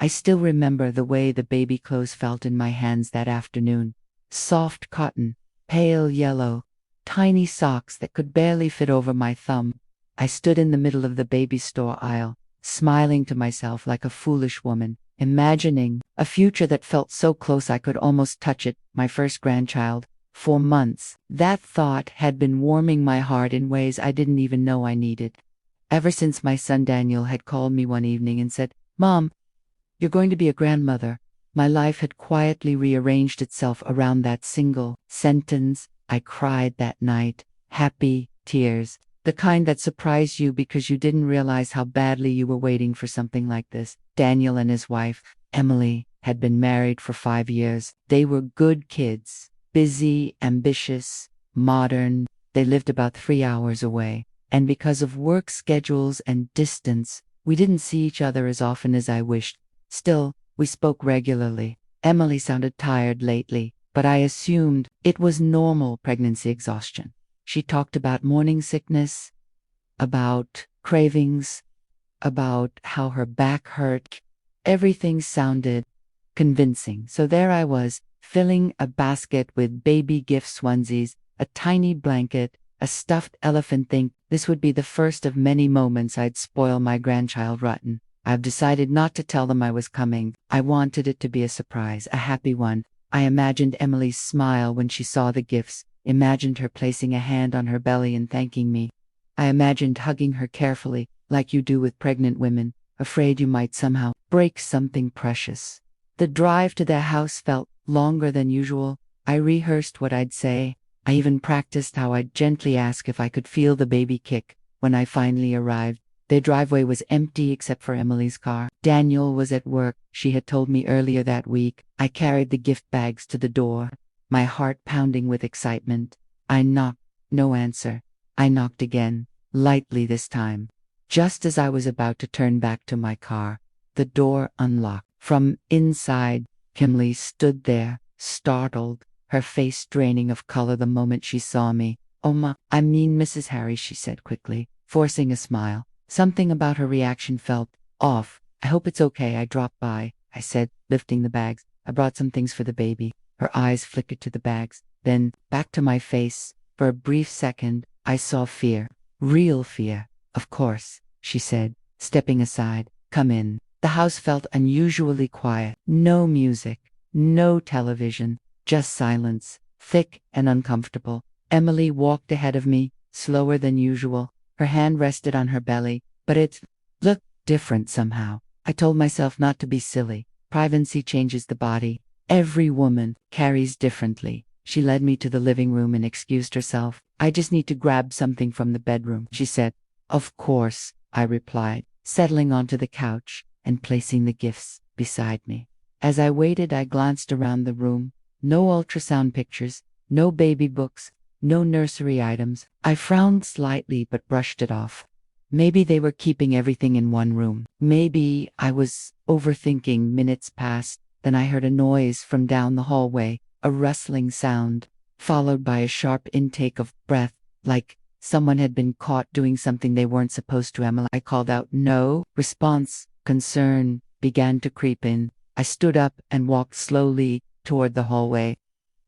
I still remember the way the baby clothes felt in my hands that afternoon. Soft cotton, pale yellow, tiny socks that could barely fit over my thumb. I stood in the middle of the baby store aisle, smiling to myself like a foolish woman, imagining a future that felt so close I could almost touch it, my first grandchild. For months, that thought had been warming my heart in ways I didn't even know I needed. Ever since my son Daniel had called me one evening and said, "Mom, you're going to be a grandmother," my life had quietly rearranged itself around that single sentence. I cried that night, happy tears, the kind that surprised you because you didn't realize how badly you were waiting for something like this. Daniel and his wife, Emily, had been married for 5 years. They were good kids, busy, ambitious, modern. They lived about 3 hours away, and because of work schedules and distance, we didn't see each other as often as I wished. Still, we spoke regularly. Emily sounded tired lately, but I assumed it was normal pregnancy exhaustion. She talked about morning sickness, about cravings, about how her back hurt. Everything sounded convincing. So there I was, filling a basket with baby gift onesies, a tiny blanket, a stuffed elephant. Think this would be the first of many moments I'd spoil my grandchild rotten. I've decided not to tell them I was coming. I wanted it to be a surprise, a happy one. I imagined Emily's smile when she saw the gifts, imagined her placing a hand on her belly and thanking me. I imagined hugging her carefully, like you do with pregnant women, afraid you might somehow break something precious. The drive to their house felt longer than usual. I rehearsed what I'd say. I even practiced how I'd gently ask if I could feel the baby kick. When I finally arrived, their driveway was empty except for Emily's car. Daniel was at work, she had told me earlier that week. I carried the gift bags to the door, my heart pounding with excitement. I knocked, no answer. I knocked again, lightly this time. Just as I was about to turn back to my car, the door unlocked. From inside, Kimberly stood there, startled, her face draining of color the moment she saw me. I mean Mrs. Harry," she said quickly, forcing a smile. Something about her reaction felt off. "I hope it's okay, I dropped by," I said, lifting the bags. "I brought some things for the baby." Her eyes flickered to the bags, then back to my face. For a brief second, I saw fear. Real fear. "Of course," she said, stepping aside. "Come in." The house felt unusually quiet. No music, no television, just silence, thick and uncomfortable. Emily walked ahead of me, slower than usual. Her hand rested on her belly, but it looked different somehow. I told myself not to be silly. Privacy changes the body. Every woman carries differently. She led me to the living room and excused herself. "I just need to grab something from the bedroom," she said. "Of course," I replied, settling onto the couch and placing the gifts beside me. As I waited, I glanced around the room. No ultrasound pictures, no baby books, no nursery items. I frowned slightly but brushed it off. Maybe they were keeping everything in one room. Maybe I was overthinking. Minutes passed, then I heard a noise from down the hallway, a rustling sound, followed by a sharp intake of breath, like someone had been caught doing something they weren't supposed to. "Emily," I called out. No response. Concern began to creep in. I stood up and walked slowly toward the hallway.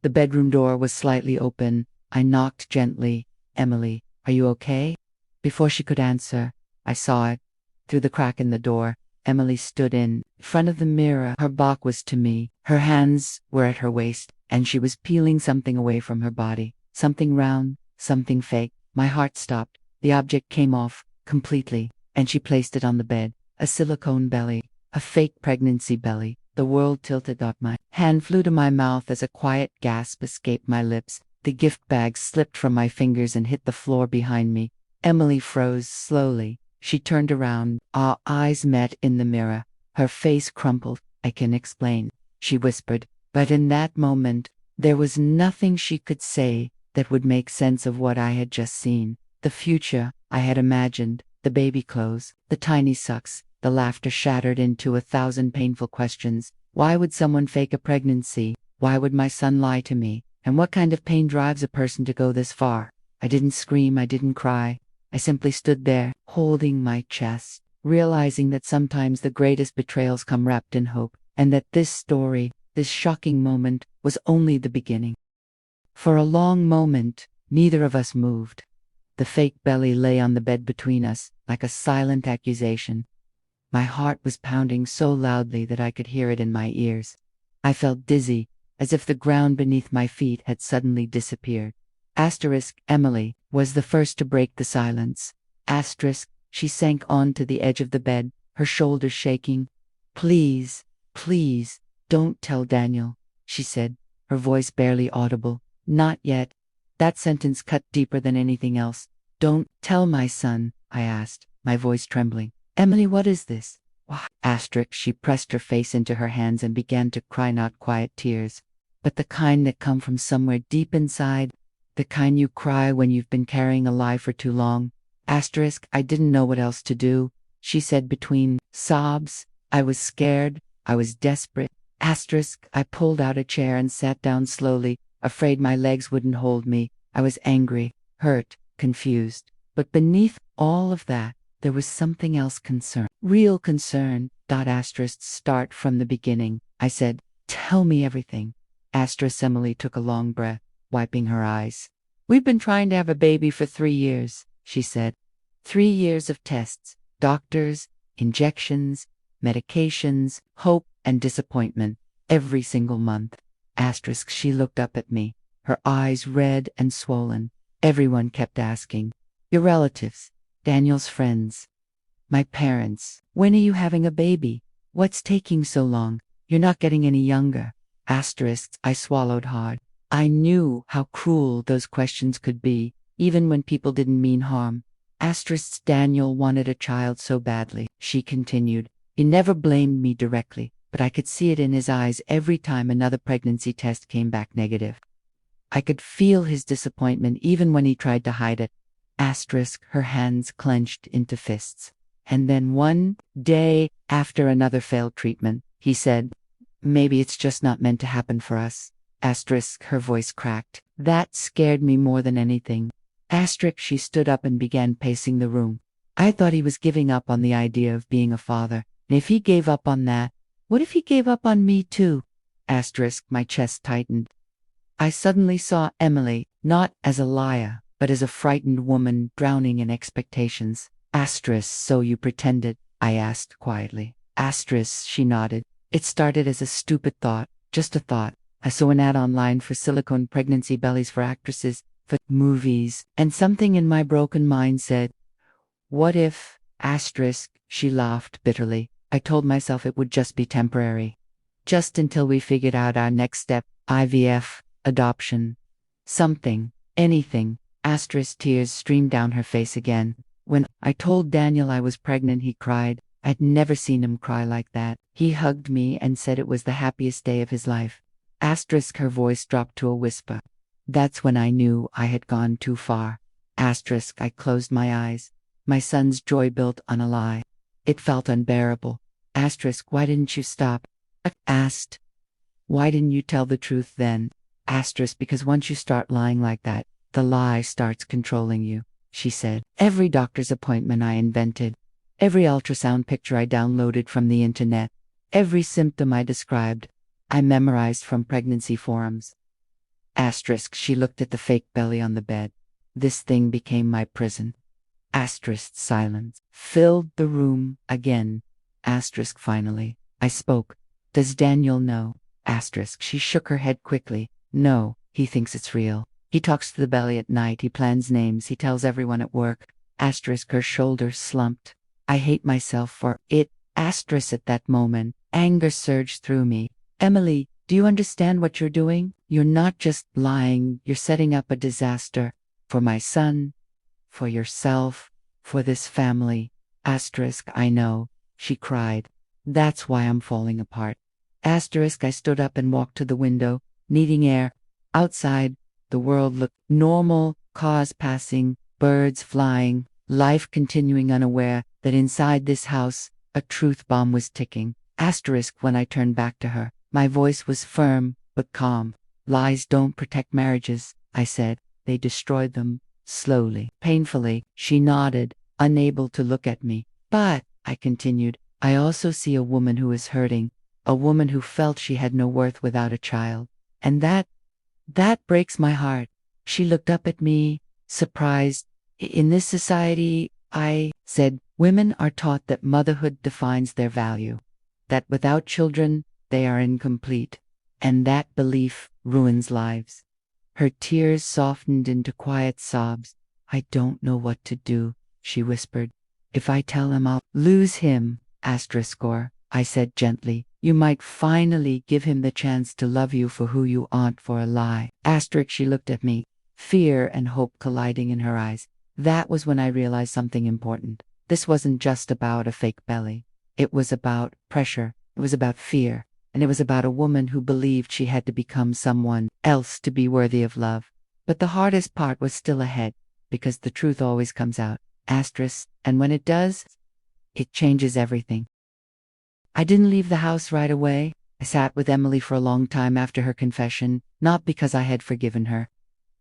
The bedroom door was slightly open. I knocked gently. "Emily, are you okay?" Before she could answer, I saw it. Through the crack in the door, Emily stood in front of the mirror. Her back was to me. Her hands were at her waist, and she was peeling something away from her body. Something round, something fake. My heart stopped. The object came off completely, and she placed it on the bed. A silicone belly, a fake pregnancy belly. The world tilted up. My hand flew to my mouth as a quiet gasp escaped my lips. The gift bag slipped from my fingers and hit the floor behind me. Emily froze slowly. She turned around. Our eyes met in the mirror. Her face crumpled. "I can explain," she whispered. But in that moment, there was nothing she could say that would make sense of what I had just seen. The future I had imagined, the baby clothes, the tiny sucks, the laughter shattered into 1,000 painful questions. Why would someone fake a pregnancy? Why would my son lie to me? And what kind of pain drives a person to go this far? I didn't scream, I didn't cry. I simply stood there, holding my chest. realizing that sometimes the greatest betrayals come wrapped in hope, and that this story, this shocking moment, was only the beginning. For a long moment, neither of us moved. The fake belly lay on the bed between us, like a silent accusation. My heart was pounding so loudly that I could hear it in my ears. I felt dizzy, as if the ground beneath my feet had suddenly disappeared. Emily was the first to break the silence. She sank onto the edge of the bed, her shoulders shaking. Please, please, don't tell Daniel, she said, her voice barely audible. Not yet. That sentence cut deeper than anything else. Don't tell my son, I asked, my voice trembling. Emily, what is this? Why? She pressed her face into her hands and began to cry, not quiet tears, but the kind that come from somewhere deep inside, the kind you cry when you've been carrying a lie for too long. I didn't know what else to do, she said between sobs. I was scared. I was desperate. I pulled out a chair and sat down slowly, afraid my legs wouldn't hold me. I was angry, hurt, confused. But beneath all of that, there was something else, concern. Real concern. Start from the beginning. I said, tell me everything. Emily took a long breath, wiping her eyes. We've been trying to have a baby for 3 years, she said. 3 years of tests, doctors, injections, medications, hope and disappointment, every single month. She looked up at me, her eyes red and swollen. Everyone kept asking. Your relatives, Daniel's friends, my parents, when are you having a baby? What's taking so long? You're not getting any younger. I swallowed hard. I knew how cruel those questions could be, even when people didn't mean harm. Daniel wanted a child so badly, she continued. He never blamed me directly, but I could see it in his eyes every time another pregnancy test came back negative. I could feel his disappointment even when he tried to hide it. Her hands clenched into fists. And then one day, after another failed treatment, he said, maybe it's just not meant to happen for us. Her voice cracked. That scared me more than anything. She stood up and began pacing the room. I thought he was giving up on the idea of being a father. And if he gave up on that, what if he gave up on me too? My chest tightened. I suddenly saw Emily, not as a liar, but as a frightened woman drowning in expectations. So you pretended? I asked quietly. She nodded. It started as a stupid thought, just a thought. I saw an ad online for silicone pregnancy bellies for actresses, for movies, and something in my broken mind said, what if, she laughed bitterly. I told myself it would just be temporary. Just until we figured out our next step, IVF, adoption. Something, anything. Tears streamed down her face again. When I told Daniel I was pregnant, he cried. I'd never seen him cry like that. He hugged me and said it was the happiest day of his life. Her voice dropped to a whisper. That's when I knew I had gone too far. I closed my eyes. My son's joy built on a lie. It felt unbearable. Why didn't you stop? I asked. Why didn't you tell the truth then? Because once you start lying like that, the lie starts controlling you, she said. Every doctor's appointment I invented, every ultrasound picture I downloaded from the internet, every symptom I described, I memorized from pregnancy forums. She looked at the fake belly on the bed. This thing became my prison. Silence filled the room again. Finally, I spoke. Does Daniel know? She shook her head quickly. No, he thinks it's real. He talks to the belly at night, he plans names, he tells everyone at work. Her shoulders slumped. I hate myself for it. At that moment, anger surged through me. Emily, do you understand what you're doing? You're not just lying, you're setting up a disaster. For my son, for yourself, for this family. I know, she cried. That's why I'm falling apart. I stood up and walked to the window, needing air. Outside, the world looked normal, cars passing, birds flying, life continuing, unaware that inside this house, a truth bomb was ticking. When I turned back to her, my voice was firm but calm. Lies don't protect marriages, I said. They destroy them. Slowly, painfully, she nodded, unable to look at me. But, I continued, I also see a woman who is hurting, a woman who felt she had no worth without a child. And that breaks my heart. She looked up at me, surprised. In this society, I said, women are taught that motherhood defines their value, that without children, they are incomplete, and that belief ruins lives. Her tears softened into quiet sobs. I don't know what to do, she whispered. If I tell him I'll lose him, *, I said gently, you might finally give him the chance to love you for who you aren't for a lie. She looked at me, fear and hope colliding in her eyes. That was when I realized something important. This wasn't just about a fake belly. It was about pressure. It was about fear. And it was about a woman who believed she had to become someone else to be worthy of love. But the hardest part was still ahead, because the truth always comes out. And when it does, it changes everything. I didn't leave the house right away. I sat with Emily for a long time after her confession, not because I had forgiven her,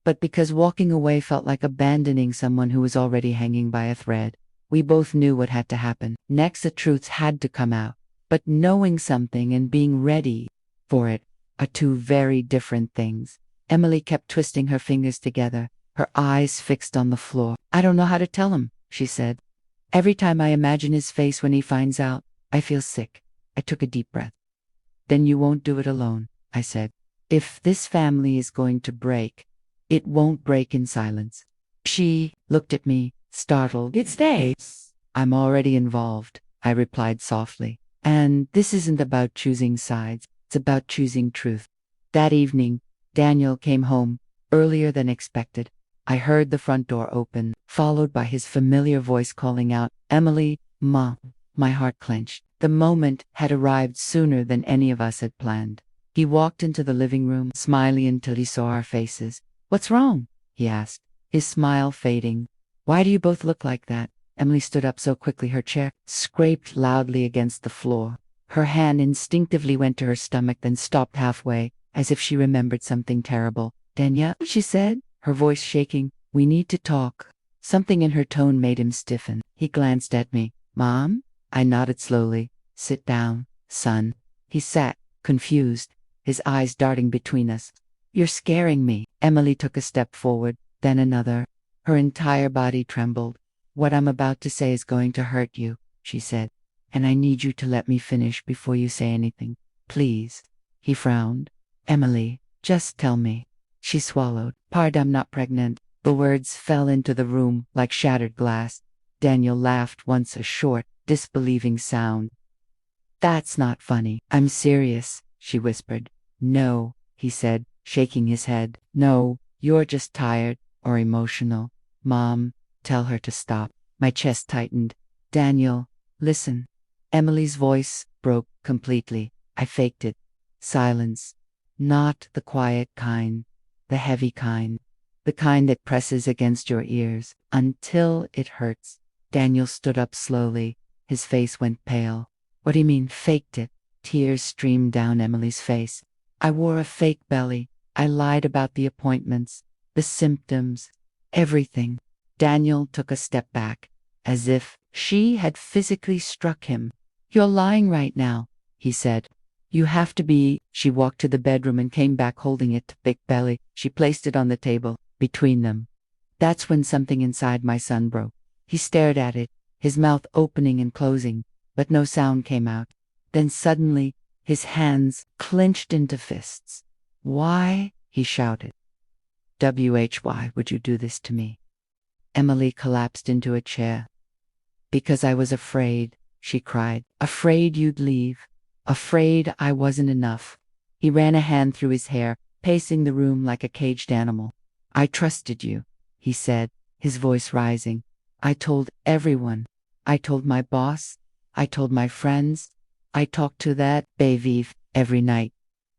but because walking away felt like abandoning someone who was already hanging by a thread. We both knew what had to happen. Next, the truths had to come out. But knowing something and being ready for it are two very different things. Emily kept twisting her fingers together, her eyes fixed on the floor. I don't know how to tell him, she said. Every time I imagine his face when he finds out, I feel sick. I took a deep breath. Then you won't do it alone, I said. If this family is going to break, it won't break in silence. She looked at me, startled. It's they. I'm already involved, I replied softly. And this isn't about choosing sides, it's about choosing truth. That evening, Daniel came home, earlier than expected. I heard the front door open, followed by his familiar voice calling out, Emily, Ma. My heart clenched. The moment had arrived sooner than any of us had planned. He walked into the living room, smiling until he saw our faces. What's wrong? He asked, his smile fading. Why do you both look like that? Emily stood up so quickly her chair scraped loudly against the floor. Her hand instinctively went to her stomach, then stopped halfway, as if she remembered something terrible. Danielle, she said, her voice shaking, we need to talk. Something in her tone made him stiffen. He glanced at me. Mom? I nodded slowly. Sit down, son. He sat, confused, his eyes darting between us. You're scaring me. Emily took a step forward, then another. Her entire body trembled. What I'm about to say is going to hurt you, she said, and I need you to let me finish before you say anything. Please. He frowned. Emily, just tell me. She swallowed. Pardon, I'm not pregnant. The words fell into the room like shattered glass. Daniel laughed once, a short, disbelieving sound. That's not funny. I'm serious, she whispered. No, he said, shaking his head. No, you're just tired or emotional. Mom, tell her to stop. My chest tightened. Daniel, listen. Emily's voice broke completely. I faked it. Silence. Not the quiet kind, the heavy kind. The kind that presses against your ears until it hurts. Daniel stood up slowly. His face went pale. What do you mean, faked it? Tears streamed down Emily's face. I wore a fake belly. I lied about the appointments, the symptoms, everything. Daniel took a step back, as if she had physically struck him. You're lying right now, he said. You have to be. She walked to the bedroom and came back holding it to big belly. She placed it on the table, between them. That's when something inside my son broke. He stared at it, his mouth opening and closing, but no sound came out. Then suddenly, his hands clenched into fists. Why? He shouted. Why would you do this to me? Emily collapsed into a chair. Because I was afraid, she cried. Afraid you'd leave. Afraid I wasn't enough. He ran a hand through his hair, pacing the room like a caged animal. I trusted you, he said, his voice rising. I told everyone. I told my boss. I told my friends. I talked to that baby every night.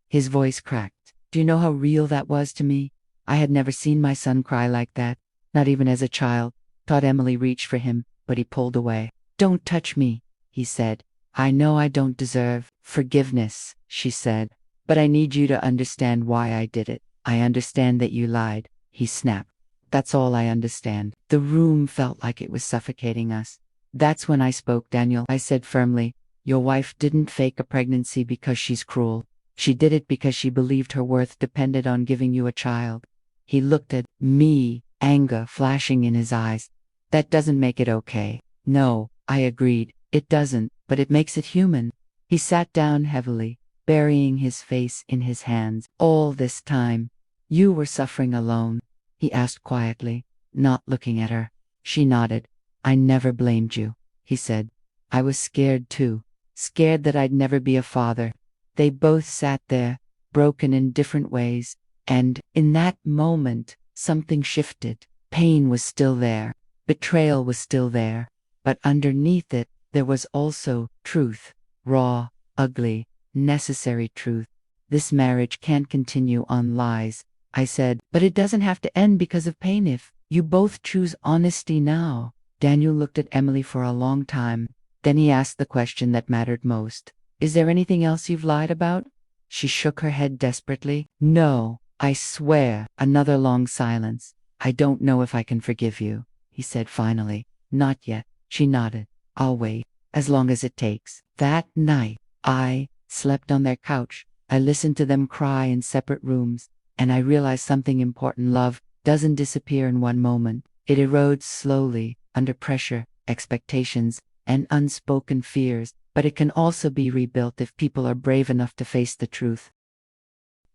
His voice cracked. Do you know how real that was to me? I had never seen my son cry like that, not even as a child. Thought Emily reached for him, but he pulled away. Don't touch me, he said. I know I don't deserve forgiveness, she said, but I need you to understand why I did it. I understand that you lied, he snapped. That's all I understand. The room felt like it was suffocating us. That's when I spoke, Daniel. I said firmly, your wife didn't fake a pregnancy because she's cruel. She did it because she believed her worth depended on giving you a child. He looked at me, anger flashing in his eyes. That doesn't make it okay. No, I agreed. It doesn't, but it makes it human. He sat down heavily, burying his face in his hands. All this time, you were suffering alone, he asked quietly, not looking at her. She nodded. I never blamed you, he said. I was scared too, scared that I'd never be a father. They both sat there, broken in different ways, and in that moment, something shifted. Pain was still there, betrayal was still there, but underneath it, there was also truth, raw, ugly, necessary truth. This marriage can't continue on lies, I said, but it doesn't have to end because of pain if you both choose honesty now. Daniel looked at Emily for a long time. Then he asked the question that mattered most. Is there anything else you've lied about? She shook her head desperately. No, I swear. Another long silence. I don't know if I can forgive you, he said finally. Not yet. She nodded. I'll wait, as long as it takes. That night, I slept on their couch. I listened to them cry in separate rooms, and I realized something important. Love doesn't disappear in one moment. It erodes slowly, under pressure, expectations, and unspoken fears, but it can also be rebuilt if people are brave enough to face the truth.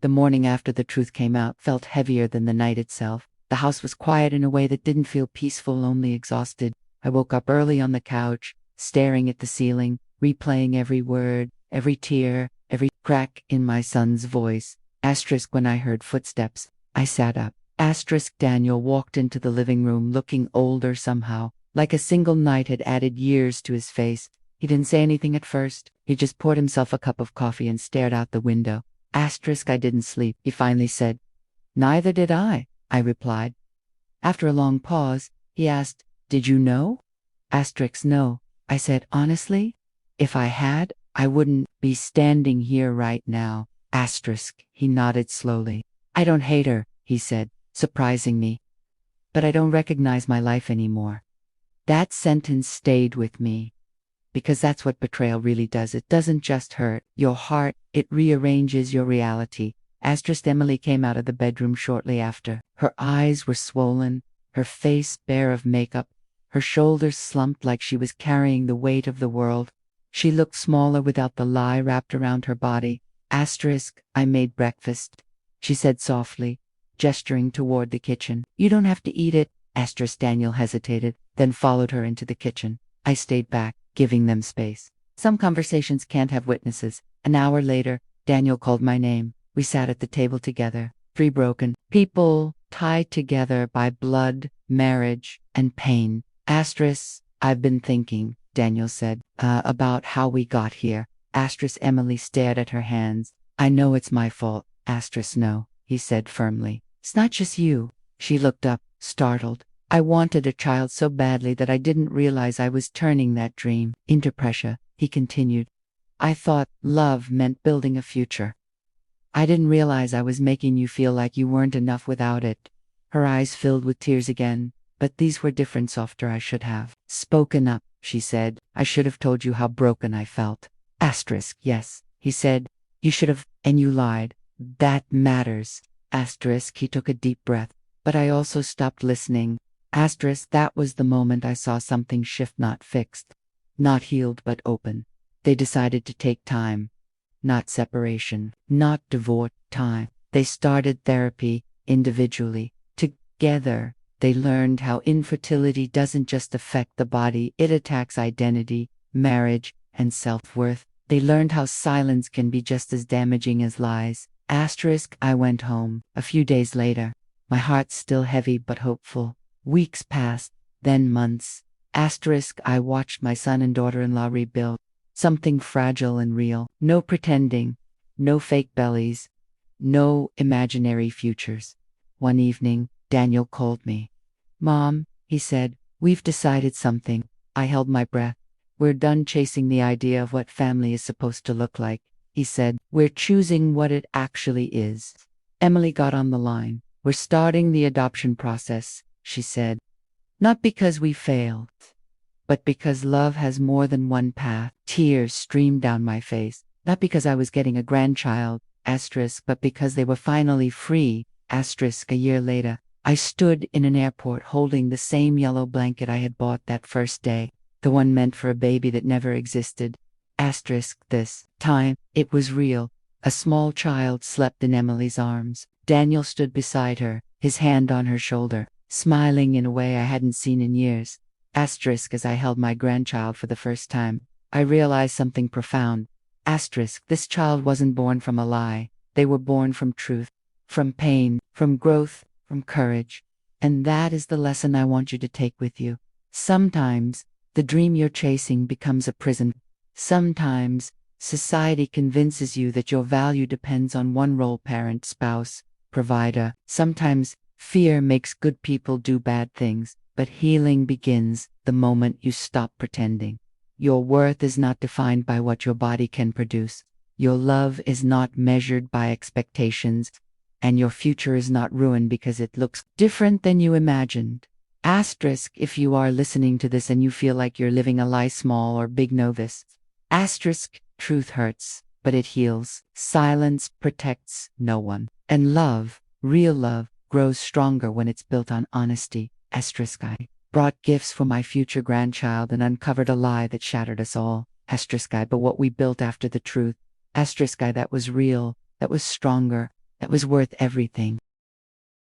The morning after the truth came out felt heavier than the night itself. The house was quiet in a way that didn't feel peaceful, only exhausted. I woke up early on the couch, staring at the ceiling, replaying every word, every tear, every crack in my son's voice. Asterisk when I heard footsteps, I sat up. Asterisk Daniel walked into the living room looking older somehow, like a single night had added years to his face. He didn't say anything at first. He just poured himself a cup of coffee and stared out the window. Asterisk I didn't sleep, he finally said. Neither did I replied. After a long pause, he asked, did you know? Asterisk no, I said honestly. If I had, I wouldn't be standing here right now. Asterisk, he nodded slowly. I don't hate her, he said, surprising me. But I don't recognize my life anymore. That sentence stayed with me. Because that's what betrayal really does. It doesn't just hurt your heart, it rearranges your reality. Asterisk Emily came out of the bedroom shortly after. Her eyes were swollen, her face bare of makeup, her shoulders slumped like she was carrying the weight of the world. She looked smaller without the lie wrapped around her body. Asterisk, I made breakfast, she said softly, gesturing toward the kitchen. You don't have to eat it. Asterisk Daniel hesitated, then followed her into the kitchen. I stayed back, giving them space. Some conversations can't have witnesses. An hour later, Daniel called my name. We sat at the table together, 3 broken people tied together by blood, marriage, and pain. Asterisk, I've been thinking, Daniel said, about how we got here. Asterisk Emily stared at her hands. I know it's my fault. Asterisk no, he said firmly. It's not just you. She looked up, startled. I wanted a child so badly that I didn't realize I was turning that dream into pressure, he continued. I thought love meant building a future. I didn't realize I was making you feel like you weren't enough without it. Her eyes filled with tears again, but these were different, softer. I should have spoken up, she said. I should have told you how broken I felt. Asterisk, yes, he said. You should have, and you lied. That matters. Asterisk, he took a deep breath. But I also stopped listening. Asterisk, that was the moment I saw something shift, not fixed, not healed but open. They decided to take time. Not separation, not divorce, time. They started therapy, individually, together. They learned how infertility doesn't just affect the body, it attacks identity, marriage, and self-worth. They learned how silence can be just as damaging as lies. Asterisk, I went home. A few days later, my heart still heavy but hopeful. Weeks passed, then months. Asterisk, I watched my son and daughter-in-law rebuild. Something fragile and real. No pretending, no fake bellies, no imaginary futures. One evening, Daniel called me. Mom, he said, we've decided something. I held my breath. We're done chasing the idea of what family is supposed to look like, he said. We're choosing what it actually is. Emily got on the line. We're starting the adoption process, she said. Not because we failed, but because love has more than one path. Tears streamed down my face, not because I was getting a grandchild, asterisk, but because they were finally free, asterisk. A year later, I stood in an airport holding the same yellow blanket I had bought that first day, the one meant for a baby that never existed. Asterisk. This time, it was real. A small child slept in Emily's arms. Daniel stood beside her, his hand on her shoulder, smiling in a way I hadn't seen in years. Asterisk. As I held my grandchild for the first time, I realized something profound. Asterisk. This child wasn't born from a lie. They were born from truth, from pain, from growth, from courage. And that is the lesson I want you to take with you. Sometimes, the dream you're chasing becomes a prison. Sometimes, society convinces you that your value depends on one role: parent, spouse, provider. Sometimes, fear makes good people do bad things, but healing begins the moment you stop pretending. Your worth is not defined by what your body can produce. Your love is not measured by expectations, and your future is not ruined because it looks different than you imagined. Asterisk. If you are listening to this and you feel like you're living a lie, small or big, know this. Asterisk. Truth hurts, but it heals. Silence protects no one. And love, real love, grows stronger when it's built on honesty. Asterisk. I brought gifts for my future grandchild and uncovered a lie that shattered us all. Asterisk. But what we built after the truth. Asterisk. That was real, that was stronger, that was worth everything.